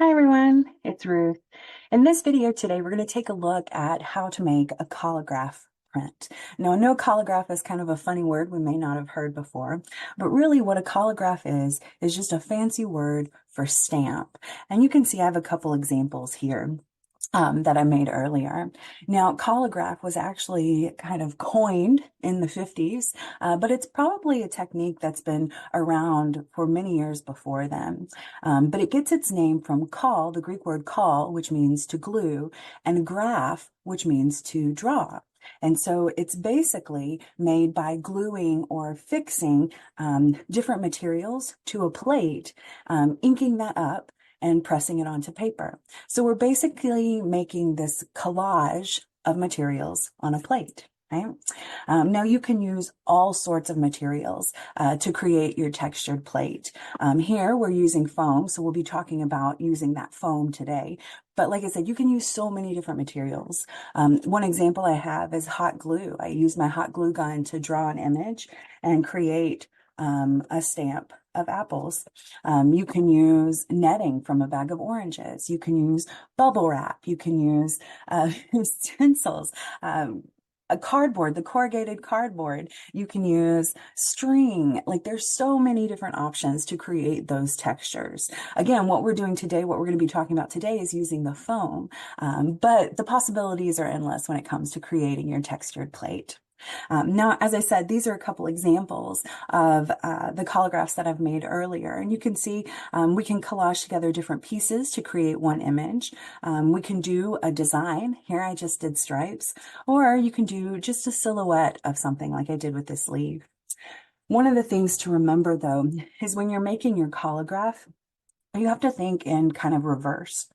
Hi everyone, it's Ruth. In this video today, we're going to take a look at how to make a collagraph print. Now, I know collagraph is kind of a funny word we may not have heard before, but really what a collagraph is just a fancy word for stamp. And you can see I have a couple examples here. That I made earlier. Now, collagraph was actually kind of coined in the 50s, but it's probably a technique that's been around for many years before then. But it gets its name from call, the Greek word call, which means to glue, and graph, which means to draw. And so it's basically made by gluing or fixing different materials to a plate, inking that up, and pressing it onto paper. So we're basically making this collage of materials on a plate. Right? Now you can use all sorts of materials to create your textured plate. Here we're using foam, so we'll be talking about using that foam today. But like I said, you can use so many different materials. One example I have is hot glue. I use my hot glue gun to draw an image and create a stamp of apples. You can use netting from a bag of oranges. You can use bubble wrap. You can use stencils. A cardboard, the corrugated cardboard. You can use string. Like there's so many different options to create those textures. Again, what we're doing today, what we're going to be talking about today is using the foam. But the possibilities are endless when it comes to creating your textured plate. Now, as I said, these are a couple examples of the collagraphs that I've made earlier. And you can see we can collage together different pieces to create one image. We can do a design. Here I just did stripes. Or you can do just a silhouette of something like I did with this leaf. One of the things to remember, though, is when you're making your collagraph, you have to think in kind of reverse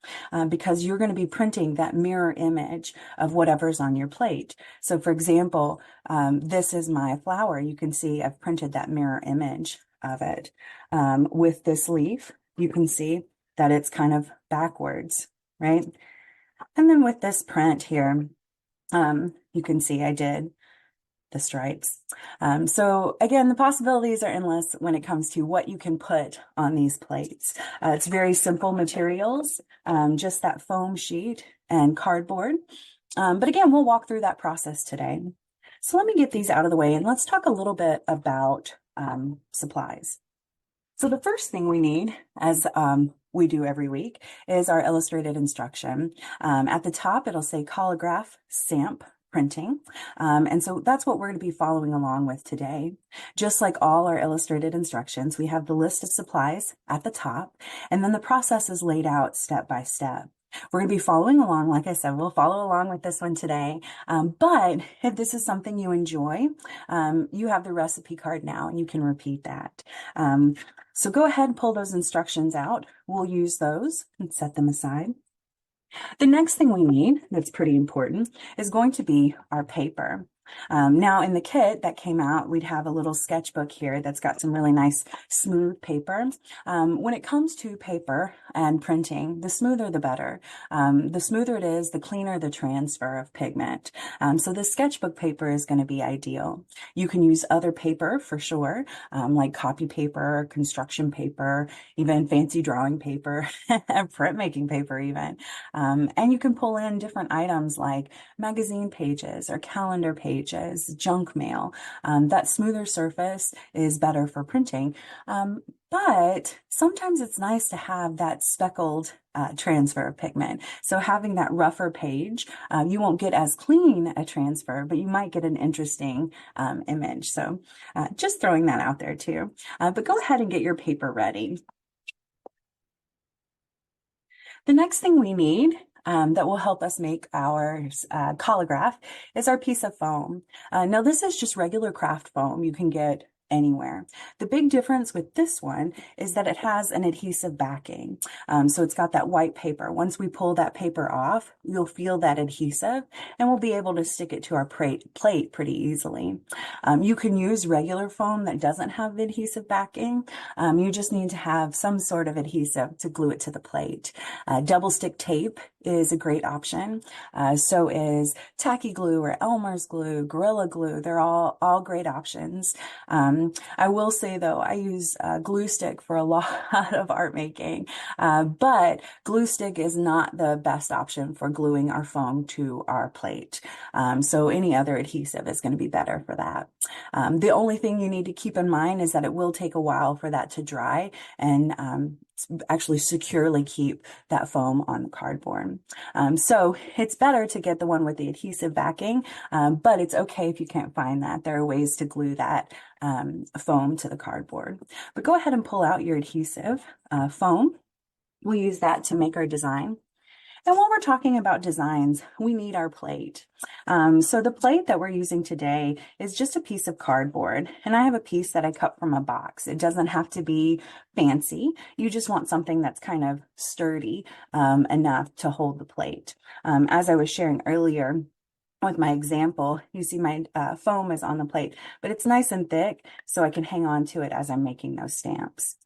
because you're going to be printing that mirror image of whatever's on your plate. So for example, this is my flower. You can see I've printed that mirror image of it. With this leaf, you can see that it's kind of backwards, right? And then with this print here, you can see I did the stripes. So again, the possibilities are endless when it comes to what you can put on these plates. It's very simple materials, just that foam sheet and cardboard. But again, we'll walk through that process today. So let me get these out of the way and let's talk a little bit about supplies. So the first thing we need, as we do every week, is our illustrated instruction. At the top, it'll say Collagraph Stamp Printing. And so that's what we're going to be following along with today. Just like all our illustrated instructions, we have the list of supplies at the top, and then the process is laid out step by step. We're going to be following along. Like I said, we'll follow along with this one today. But if this is something you enjoy, you have the recipe card now and you can repeat that. So go ahead and pull those instructions out. We'll use those and set them aside. The next thing we need, that's pretty important, is going to be our paper. Now in the kit that came out, we'd have a little sketchbook here that's got some really nice smooth paper. When it comes to paper and printing, the smoother the better. The smoother it is, the cleaner the transfer of pigment. So the sketchbook paper is going to be ideal. You can use other paper for sure, like copy paper, construction paper, even fancy drawing paper, printmaking paper even. And you can pull in different items like magazine pages or calendar pages, junk mail. That smoother surface is better for printing. But sometimes it's nice to have that speckled transfer of pigment. So having that rougher page, you won't get as clean a transfer, but you might get an interesting image. So just throwing that out there too. But go ahead and get your paper ready. The next thing we need that will help us make our collagraph is our piece of foam. Now this is just regular craft foam you can get anywhere. The big difference with this one is that it has an adhesive backing. So it's got that white paper. Once we pull that paper off, you'll feel that adhesive and we'll be able to stick it to our plate pretty easily. You can use regular foam that doesn't have the adhesive backing. You just need to have some sort of adhesive to glue it to the plate. Double stick tape is a great option. So is tacky glue or Elmer's glue, Gorilla Glue. They're all great options. I will say though, I use glue stick for a lot of art making, but glue stick is not the best option for gluing our foam to our plate. So any other adhesive is going to be better for that. The only thing you need to keep in mind is that it will take a while for that to dry and actually securely keep that foam on the cardboard. So it's better to get the one with the adhesive backing, but it's okay if you can't find that. There are ways to glue that foam to the cardboard. But go ahead and pull out your adhesive foam. We'll use that to make our design. And while we're talking about designs, we need our plate. So the plate that we're using today is just a piece of cardboard. And I have a piece that I cut from a box. It doesn't have to be fancy. You just want something that's kind of sturdy enough to hold the plate. As I was sharing earlier, with my example, you see my foam is on the plate, but it's nice and thick, so I can hang on to it as I'm making those stamps.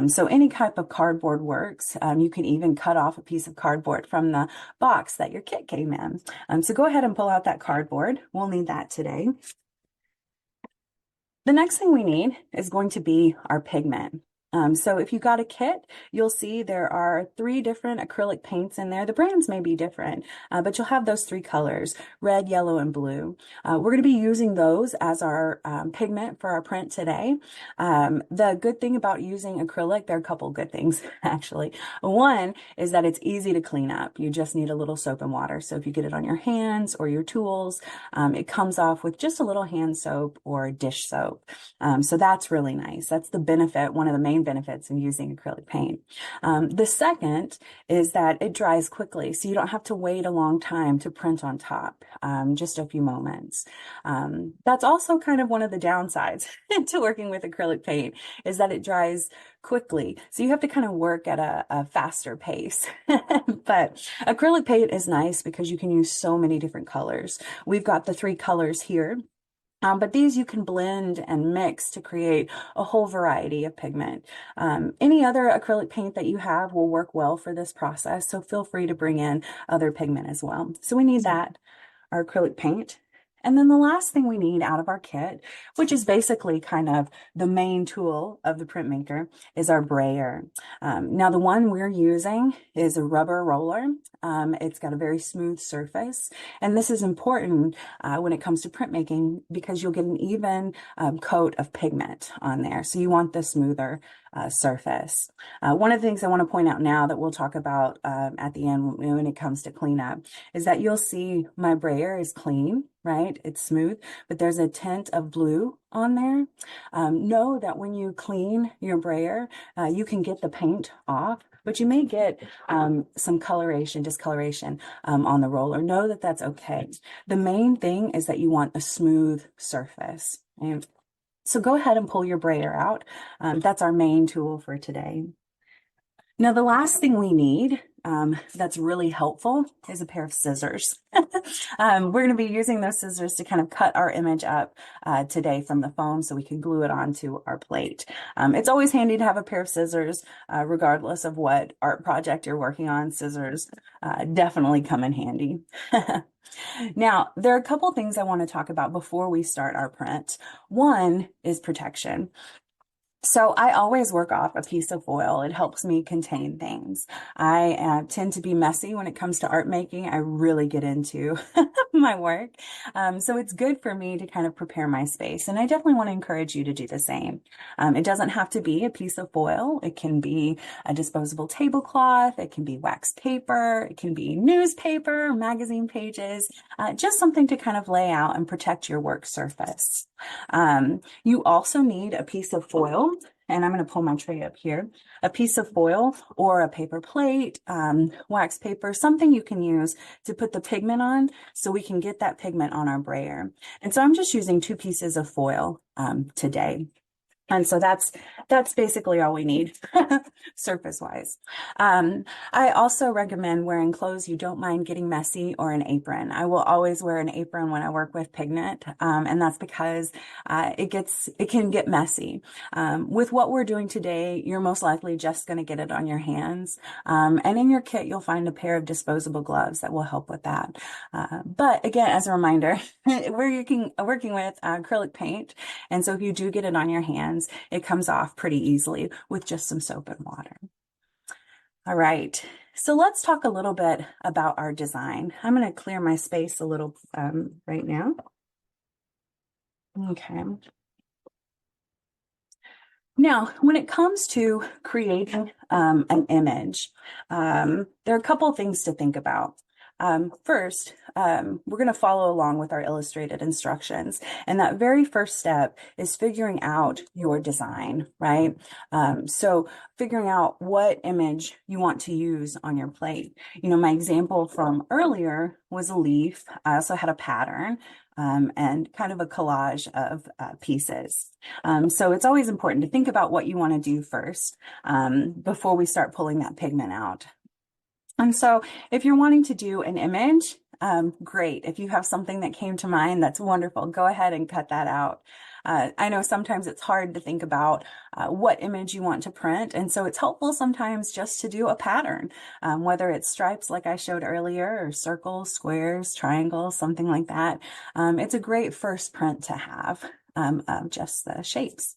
So any type of cardboard works. You can even cut off a piece of cardboard from the box that your kit came in. So go ahead and pull out that cardboard. We'll need that today. The next thing we need is going to be our pigment. So if you got a kit, you'll see there are 3 different acrylic paints in there. The brands may be different, but you'll have those 3 colors, red, yellow, and blue. We're going to be using those as our pigment for our print today. The good thing about using acrylic, there are a couple good things, actually. One is that it's easy to clean up. You just need a little soap and water. So if you get it on your hands or your tools, it comes off with just a little hand soap or dish soap. So that's really nice. That's the benefit, one of the main benefits in using acrylic paint. The second is that it dries quickly, so you don't have to wait a long time to print on top, just a few moments. That's also kind of one of the downsides to working with acrylic paint, is that it dries quickly. So you have to kind of work at a faster pace. But acrylic paint is nice because you can use so many different colors. We've got the 3 colors here. But these you can blend and mix to create a whole variety of pigment. Any other acrylic paint that you have will work well for this process, so feel free to bring in other pigment as well. So we need that, our acrylic paint. And then the last thing we need out of our kit, which is basically kind of the main tool of the printmaker, is our brayer. Now the one we're using is a rubber roller. It's got a very smooth surface, and this is important when it comes to printmaking because you'll get an even coat of pigment on there. So you want the smoother surface. One of the things I want to point out now that we'll talk about at the end when it comes to cleanup is that you'll see my brayer is clean, right? It's smooth, but there's a tint of blue on there. Know that when you clean your brayer, you can get the paint off, but you may get some discoloration on the roller. Know that that's okay. The main thing is that you want a smooth surface. And so go ahead and pull your brayer out. That's our main tool for today. Now, the last thing we need that's really helpful is a pair of scissors. We're going to be using those scissors to kind of cut our image up today from the foam so we can glue it onto our plate. It's always handy to have a pair of scissors, regardless of what art project you're working on. Scissors definitely come in handy. Now, there are a couple things I want to talk about before we start our print. One is protection. So I always work off a piece of foil. It helps me contain things. I tend to be messy when it comes to art making. I really get into my work. So it's good for me to kind of prepare my space. And I definitely want to encourage you to do the same. It doesn't have to be a piece of foil. It can be a disposable tablecloth. It can be wax paper. It can be newspaper, magazine pages, just something to kind of lay out and protect your work surface. You also need a piece of foil. And I'm going to pull my tray up here, a piece of foil or a paper plate, wax paper, something you can use to put the pigment on so we can get that pigment on our brayer. And so I'm just using 2 pieces of foil today. And so that's basically all we need surface wise. I also recommend wearing clothes you don't mind getting messy or an apron. I will always wear an apron when I work with pigment, and that's because it can get messy. With what we're doing today, you're most likely just going to get it on your hands. And in your kit, you'll find a pair of disposable gloves that will help with that. But again, as a reminder, we're working with acrylic paint. And so if you do get it on your hands, it comes off pretty easily with just some soap and water. All right, so let's talk a little bit about our design. I'm going to clear my space a little right now. Okay. Now, when it comes to creating an image, there are a couple of things to think about. First, we're going to follow along with our illustrated instructions. And that very first step is figuring out your design, right? So figuring out what image you want to use on your plate. You know, my example from earlier was a leaf. I also had a pattern and kind of a collage of pieces. So it's always important to think about what you want to do first before we start pulling that pigment out. And so if you're wanting to do an image, great. If you have something that came to mind, that's wonderful. Go ahead and cut that out. I know sometimes it's hard to think about what image you want to print. And so it's helpful sometimes just to do a pattern, whether it's stripes like I showed earlier, or circles, squares, triangles, something like that. It's a great first print to have. Of just the shapes.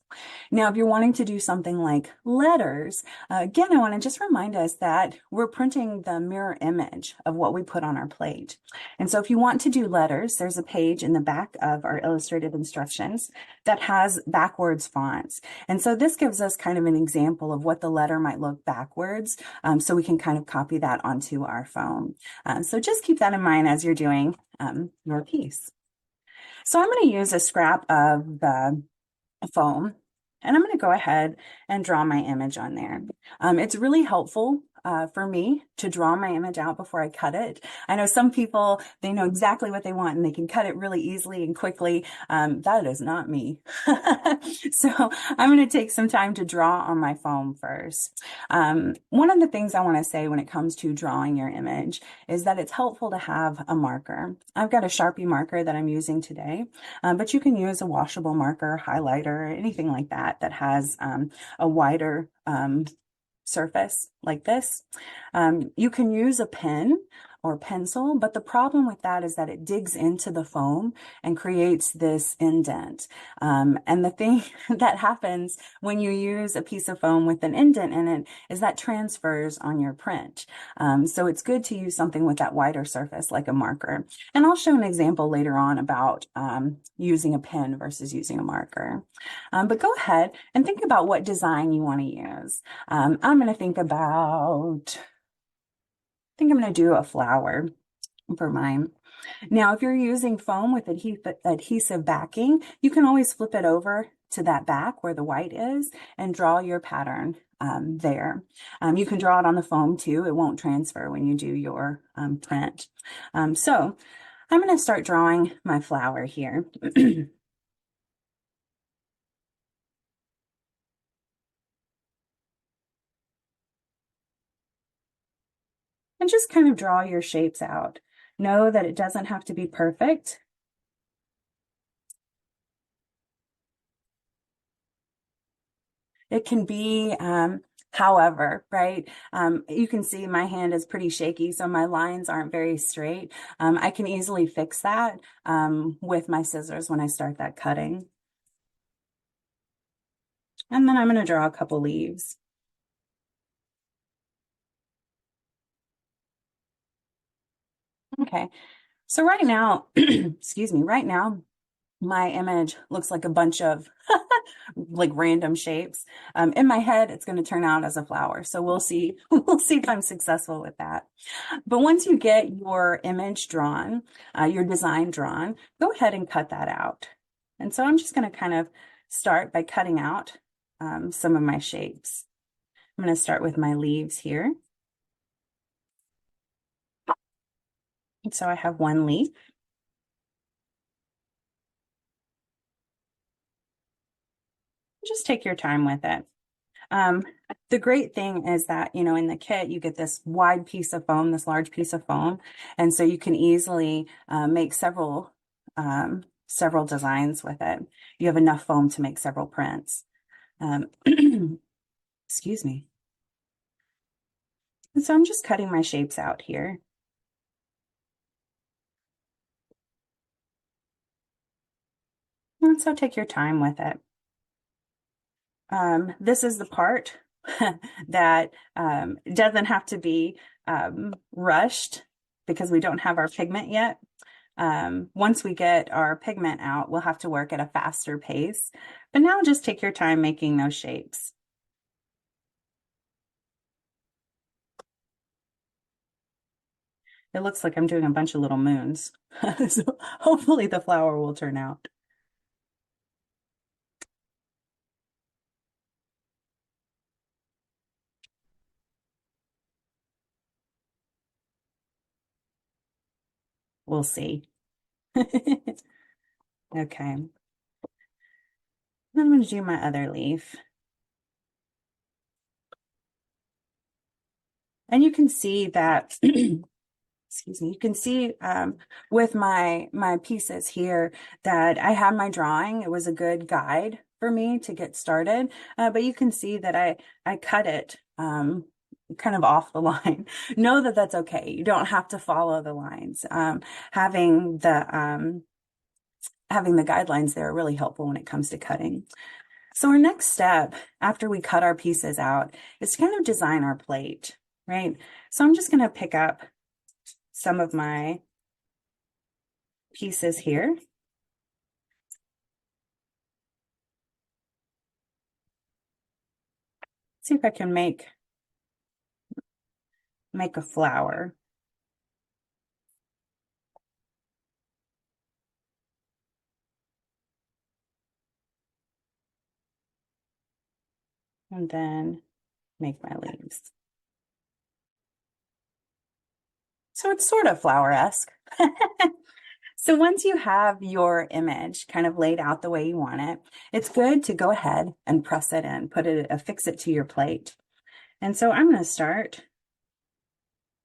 Now, if you're wanting to do something like letters, again, I want to just remind us that we're printing the mirror image of what we put on our plate. And so if you want to do letters, there's a page in the back of our illustrated instructions that has backwards fonts. And so this gives us kind of an example of what the letter might look backwards, so we can kind of copy that onto our phone. So just keep that in mind as you're doing your piece. So I'm going to use a scrap of the foam, and I'm going to go ahead and draw my image on there. It's really helpful for me to draw my image out before I cut it. I know some people, they know exactly what they want and they can cut it really easily and quickly. That is not me. So I'm going to take some time to draw on my foam first. One of the things I want to say when it comes to drawing your image is that it's helpful to have a marker. I've got a Sharpie marker that I'm using today, but you can use a washable marker, highlighter, anything like that that has a wider surface like this. You can use a pen or pencil, but the problem with that is that it digs into the foam and creates this indent. And the thing that happens when you use a piece of foam with an indent in it is that transfers on your print. So it's good to use something with that wider surface like a marker. And I'll show an example later on about using a pen versus using a marker. But go ahead and think about what design you want to use. I'm going to think about, I think I'm going to do a flower for mine. Now, if you're using foam with adhesive backing, you can always flip it over to that back where the white is and draw your pattern there. You can draw it on the foam too. It won't transfer when you do your print. So I'm going to start drawing my flower here. And just kind of draw your shapes out. Know that it doesn't have to be perfect. It can be however, right? You can see my hand is pretty shaky, so my lines aren't very straight. I can easily fix that with my scissors when I start that cutting. And then I'm going to draw a couple leaves. Okay, so right now, excuse me, right now, my image looks like a bunch of like random shapes. In my head, it's going to turn out as a flower. So we'll see. We'll see if I'm successful with that. But once you get your image drawn, your design drawn, go ahead and cut that out. And so I'm just going to kind of start by cutting out some of my shapes. I'm going to start with my leaves here. And so I have one leaf. Just take your time with it. Um, the great thing is that, in the kit, you get this wide piece of foam, this large piece of foam. And so you can easily make several designs with it. You have enough foam to make several prints. Um, excuse me. And so I'm just cutting my shapes out here. And so take your time with it. This is the part that doesn't have to be rushed because we don't have our pigment yet. Once we get our pigment out, we'll have to work at a faster pace. But now just take your time making those shapes. It looks like I'm doing a bunch of little moons. So hopefully the flower will turn out. We'll see. Okay. Then I'm going to do my other leaf. And you can see that, excuse me, you can see with my pieces here that I had my drawing. It was a good guide for me to get started. But you can see that I cut it kind of off the line. Know that that's okay. You don't have to follow the lines. Having the guidelines there are really helpful when it comes to cutting. So our next step after we cut our pieces out is to kind of design our plate, right? So I'm just going to pick up some of my pieces here. See if I can make a flower. And then make my leaves. So it's sort of flower-esque. So once you have your image kind of laid out the way you want it, it's good to go ahead and press it in, affix it to your plate. And so I'm going to start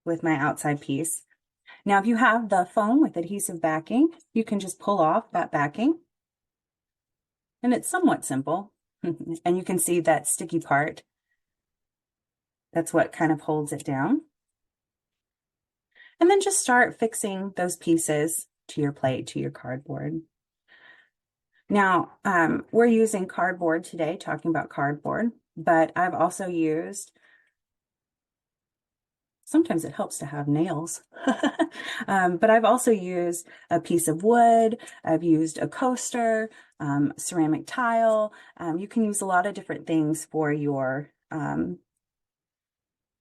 with my outside piece. Now, if you have the foam with adhesive backing, you can just pull off that backing. And it's somewhat simple. And you can see that sticky part. That's what kind of holds it down. And then just start fixing those pieces to your plate, to your cardboard. Now, we're using cardboard today, talking about cardboard, but I've also used, sometimes it helps to have nails, but I've also used a piece of wood. I've used a coaster, ceramic tile. You can use a lot of different things for your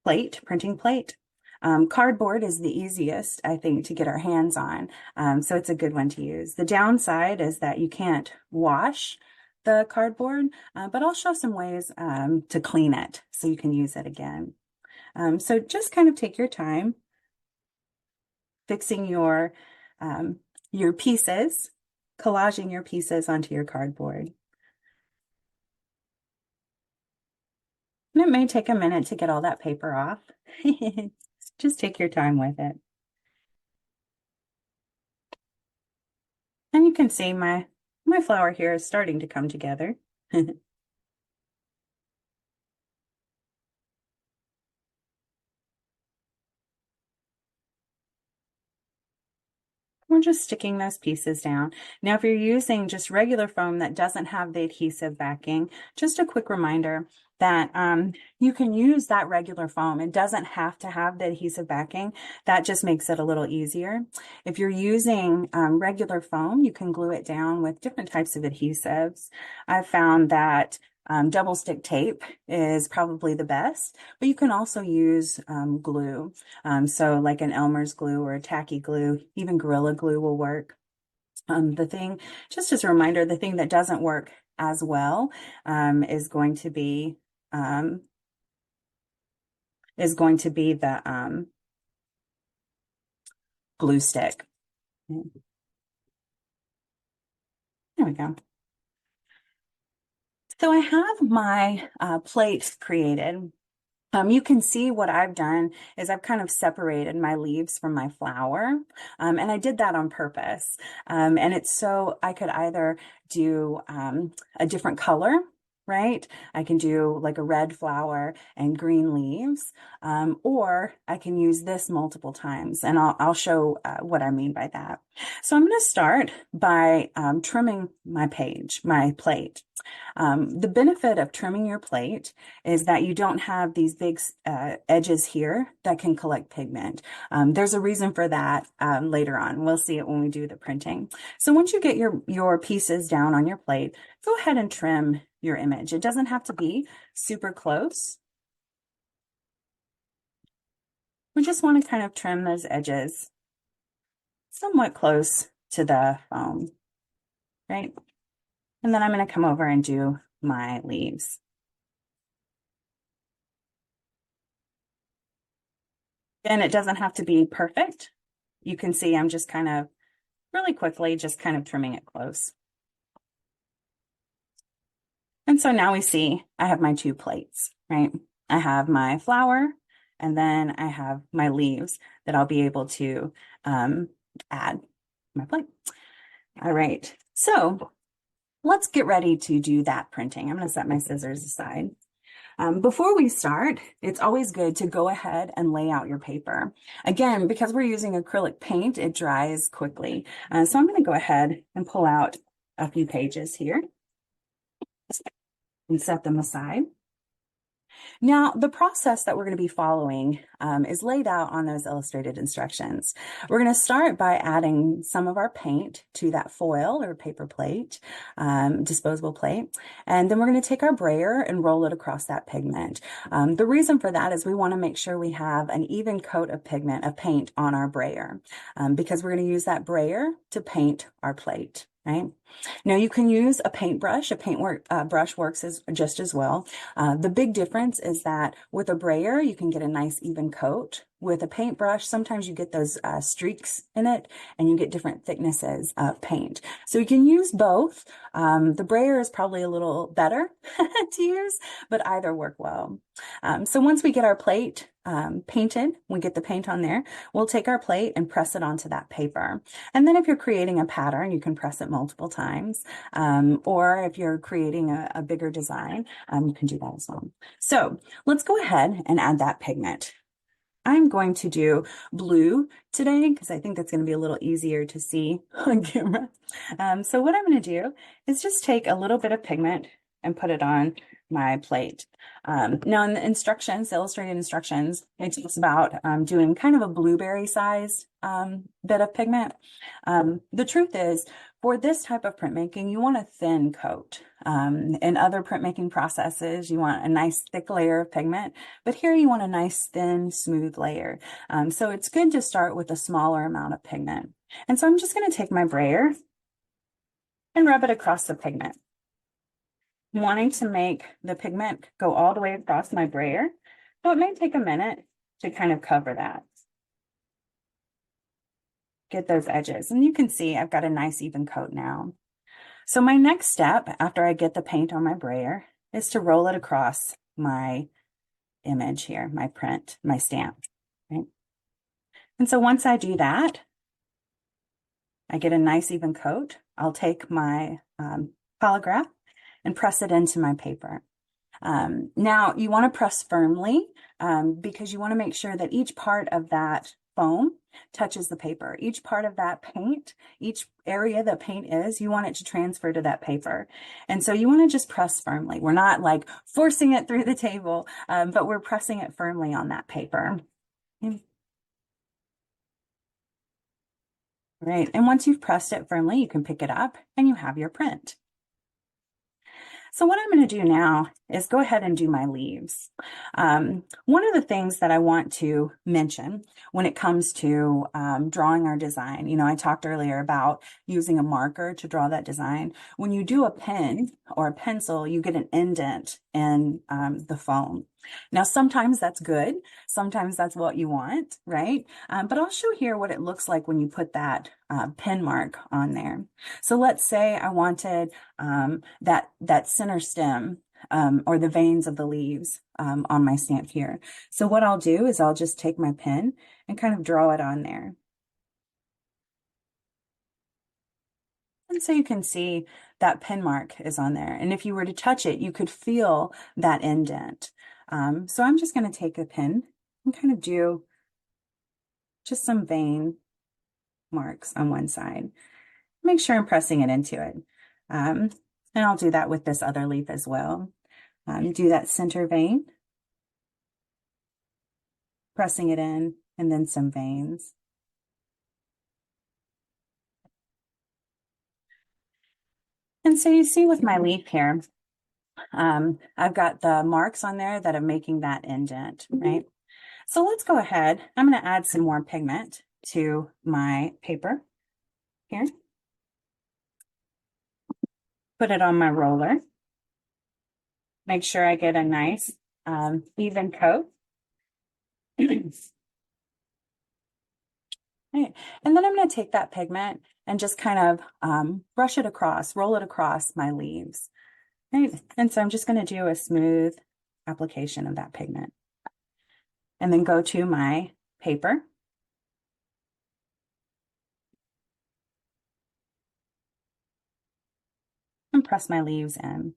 printing plate. Cardboard is the easiest, I think, to get our hands on. So it's a good one to use. The downside is that you can't wash the cardboard, but I'll show some ways to clean it so you can use it again. So just kind of take your time fixing your pieces, collaging your pieces onto your cardboard. And it may take a minute to get all that paper off. Just take your time with it. And you can see my flower here is starting to come together. We're just sticking those pieces down. Now, if you're using just regular foam that doesn't have the adhesive backing, just a quick reminder that you can use that regular foam. It doesn't have to have the adhesive backing. That just makes it a little easier. If you're using regular foam, you can glue it down with different types of adhesives. I've found that double stick tape is probably the best, but you can also use glue. So like an Elmer's glue or a tacky glue, even Gorilla Glue will work. Just as a reminder, the thing that doesn't work as well is going to be the glue stick. There we go. So I have my plate created. You can see what I've done is I've kind of separated my leaves from my flower. And I did that on purpose. And it's so I could either do a different color, right? I can do like a red flower and green leaves, or I can use this multiple times. And I'll show what I mean by that. So I'm going to start by trimming my my plate. The benefit of trimming your plate is that you don't have these big edges here that can collect pigment. There's a reason for that later on. We'll see it when we do the printing. So once you get your pieces down on your plate, go ahead and trim your image. It doesn't have to be super close. We just want to kind of trim those edges somewhat close to the foam, right? And then I'm going to come over and do my leaves. And it doesn't have to be perfect. You can see I'm just kind of really quickly, just kind of trimming it close. And so now we see I have my two plates, right? I have my flower and then I have my leaves that I'll be able to add my plate. All right, so let's get ready to do that printing. I'm going to set my scissors aside. Before we start, it's always good to go ahead and lay out your paper. Again, because we're using acrylic paint, it dries quickly. So I'm going to go ahead and pull out a few pages here and set them aside. Now, the process that we're going to be following is laid out on those illustrated instructions. We're going to start by adding some of our paint to that foil or paper plate, disposable plate, and then we're going to take our brayer and roll it across that pigment. The reason for that is we want to make sure we have an even coat of pigment, of paint on our brayer, because we're going to use that brayer to paint our plate. Right? Now you can use a paintbrush. Brush works just as well. The big difference is that with a brayer, you can get a nice even coat. With a paintbrush, sometimes you get those streaks in it and you get different thicknesses of paint. So you can use both. The brayer is probably a little better to use, but either work well. So once we get our plate painted, we get the paint on there, we'll take our plate and press it onto that paper. And then if you're creating a pattern, you can press it multiple times. Or if you're creating a bigger design, you can do that as well. So let's go ahead and add that pigment. I'm going to do blue today because I think that's going to be a little easier to see on camera. So what I'm going to do is just take a little bit of pigment and put it on my plate. Now in the instructions, the illustrated instructions, it talks about doing kind of a blueberry size bit of pigment. The truth is, for this type of printmaking, you want a thin coat. In other printmaking processes, you want a nice thick layer of pigment, but here you want a nice thin, smooth layer. So it's good to start with a smaller amount of pigment. And so I'm just going to take my brayer and rub it across the pigment. Wanting to make the pigment go all the way across my brayer, so it may take a minute to kind of cover that. Get those edges, and you can see I've got a nice even coat now. So my next step after I get the paint on my brayer is to roll it across my image here, my print, my stamp, right? And so once I do that, I get a nice even coat. I'll take my Collagraph and press it into my paper. Now you want to press firmly because you want to make sure that each part of that foam touches the paper. Each part of that paint, each area that paint is, you want it to transfer to that paper. And so you want to just press firmly. We're not like forcing it through the table, but we're pressing it firmly on that paper. Right. And once you've pressed it firmly, you can pick it up and you have your print. So what I'm going to do now is go ahead and do my leaves. One of the things that I want to mention when it comes to drawing our design, you know, I talked earlier about using a marker to draw that design. When you do a pen or a pencil, you get an indent in the foam. Now, sometimes that's good. Sometimes that's what you want, right? But I'll show here what it looks like when you put that pen mark on there. So let's say I wanted that center stem or the veins of the leaves on my stamp here. So what I'll do is I'll just take my pen and kind of draw it on there. And so you can see that pen mark is on there. And if you were to touch it, you could feel that indent. So I'm just going to take a pen and kind of do just some vein marks on one side. Make sure I'm pressing it into it. And I'll do that with this other leaf as well. Do that center vein, pressing it in, and then some veins. And so you see with my leaf here, I've got the marks on there that are making that indent, right? So let's go ahead. I'm going to add some more pigment to my paper here. Put it on my roller. Make sure I get a nice even coat. Right. And then I'm going to take that pigment and just kind of brush it across, roll it across my leaves. Right. And so I'm just going to do a smooth application of that pigment. And then go to my paper. And press my leaves in.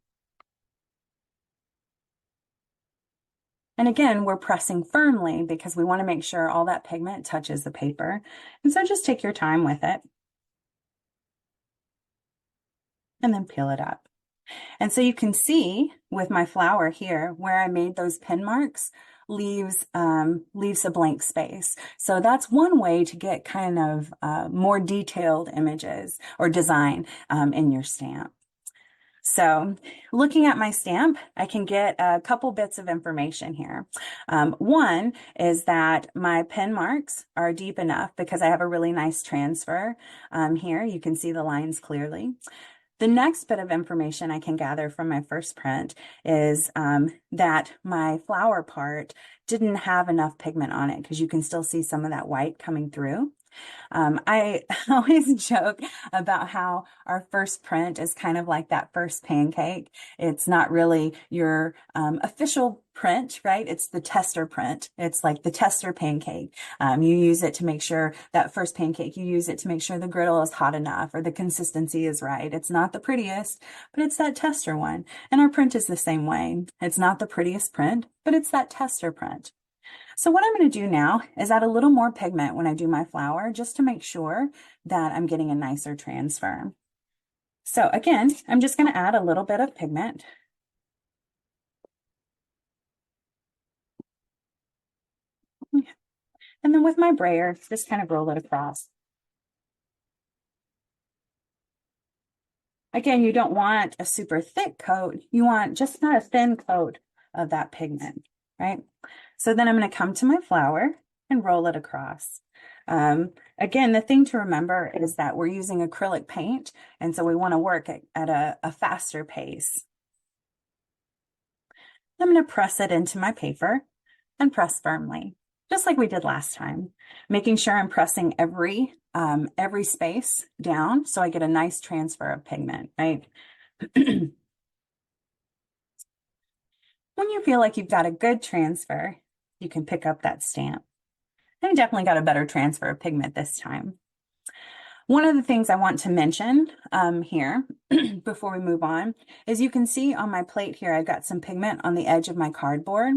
And again, we're pressing firmly because we want to make sure all that pigment touches the paper. And so just take your time with it. And then peel it up. And so you can see with my flower here, where I made those pen marks, leaves a blank space. So that's one way to get kind of more detailed images or design in your stamp. So looking at my stamp, I can get a couple bits of information here. One is that my pen marks are deep enough because I have a really nice transfer here. You can see the lines clearly. The next bit of information I can gather from my first print is that my flower part didn't have enough pigment on it because you can still see some of that white coming through. I always joke about how our first print is kind of like that first pancake. It's not really your official print, right? It's the tester print. It's like the tester pancake. You use it to make sure that first pancake, you use it to make sure the griddle is hot enough or the consistency is right. It's not the prettiest, but it's that tester one. And our print is the same way. It's not the prettiest print, but it's that tester print. So what I'm going to do now is add a little more pigment when I do my flower, just to make sure that I'm getting a nicer transfer. So again, I'm just going to add a little bit of pigment. And then with my brayer, just kind of roll it across. Again, you don't want a super thick coat. You want just not a thin coat of that pigment, right? So then I'm going to come to my flower and roll it across. Again, the thing to remember is that we're using acrylic paint, and so we want to work at a faster pace. I'm going to press it into my paper and press firmly, just like we did last time, making sure I'm pressing every space down so I get a nice transfer of pigment, right? When you feel like you've got a good transfer, you can pick up that stamp. I definitely got a better transfer of pigment this time. One of the things I want to mention here before we move on is you can see on my plate here, I've got some pigment on the edge of my cardboard.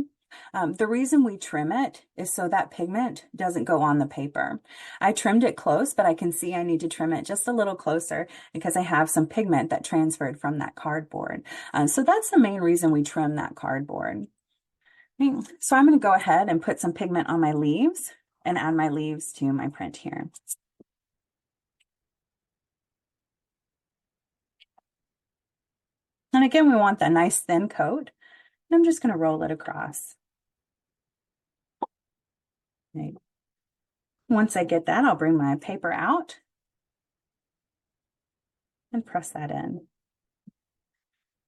The reason we trim it is so that pigment doesn't go on the paper. I trimmed it close, but I can see I need to trim it just a little closer because I have some pigment that transferred from that cardboard. So that's the main reason we trim that cardboard. So I'm going to go ahead and put some pigment on my leaves and add my leaves to my print here. And again, we want that nice thin coat. And I'm just going to roll it across. Okay. Once I get that, I'll bring my paper out and press that in.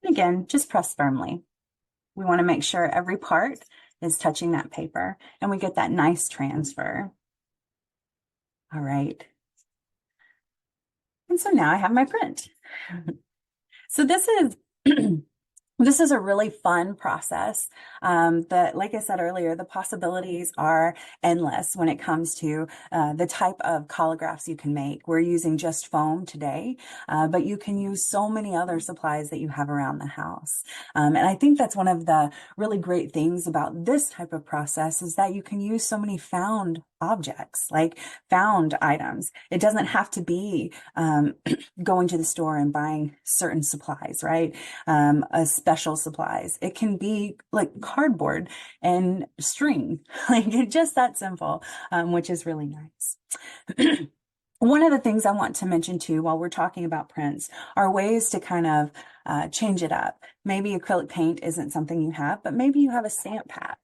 And again, just press firmly. We want to make sure every part is touching that paper and we get that nice transfer. All right. And so now I have my print. So this is this is a really fun process. That, like I said earlier, the possibilities are endless when it comes to the type of collagraphs you can make. We're using just foam today, but you can use so many other supplies that you have around the house. And I think that's one of the really great things about this type of process is that you can use so many found objects, like found items. It doesn't have to be going to the store and buying certain supplies, right? Special supplies. It can be like cardboard and string, like just that simple, which is really nice. One of the things I want to mention too, while we're talking about prints, are ways to kind of change it up. Maybe acrylic paint isn't something you have, but maybe you have a stamp pad.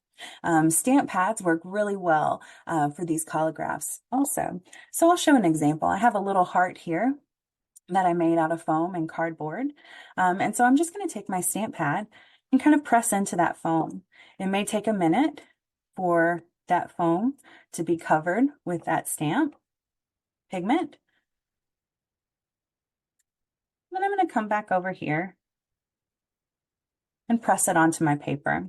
Stamp pads work really well for these collagraphs also. So I'll show an example. I have a little heart here that I made out of foam and cardboard. And so I'm just going to take my stamp pad and kind of press into that foam. It may take a minute for that foam to be covered with that stamp pigment. Then I'm going to come back over here and press it onto my paper.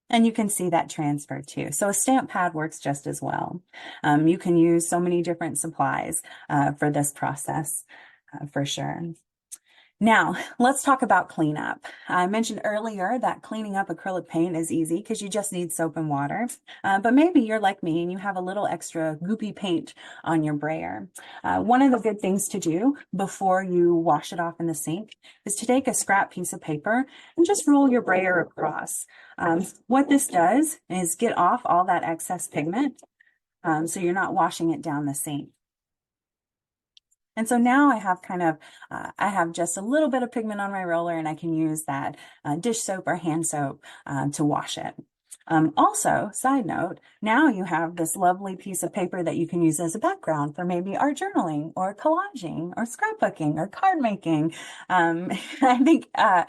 And you can see that transfer too. So a stamp pad works just as well. You can use so many different supplies for this process for sure. Now, let's talk about cleanup. I mentioned earlier that cleaning up acrylic paint is easy because you just need soap and water. But maybe you're like me and you have a little extra goopy paint on your brayer. One of the good things to do before you wash it off in the sink is to take a scrap piece of paper and just roll your brayer across. What this does is get off all that excess pigment so you're not washing it down the sink. And so now I have I have just a little bit of pigment on my roller and I can use that dish soap or hand soap to wash it. Also, side note, now you have this lovely piece of paper that you can use as a background for maybe art journaling or collaging or scrapbooking or card making. I think a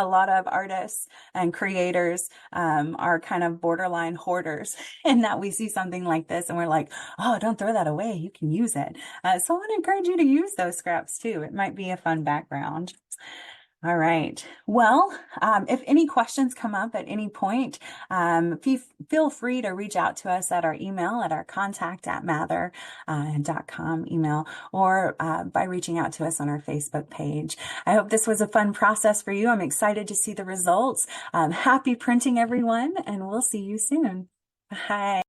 lot of artists and creators are kind of borderline hoarders in that we see something like this and we're like, oh, don't throw that away. You can use it. So I want to encourage you to use those scraps too. It might be a fun background. All right. Well, if any questions come up at any point, feel free to reach out to us at our email, at our contact@mather.com email, or by reaching out to us on our Facebook page. I hope this was a fun process for you. I'm excited to see the results. Happy printing, everyone, and we'll see you soon. Bye.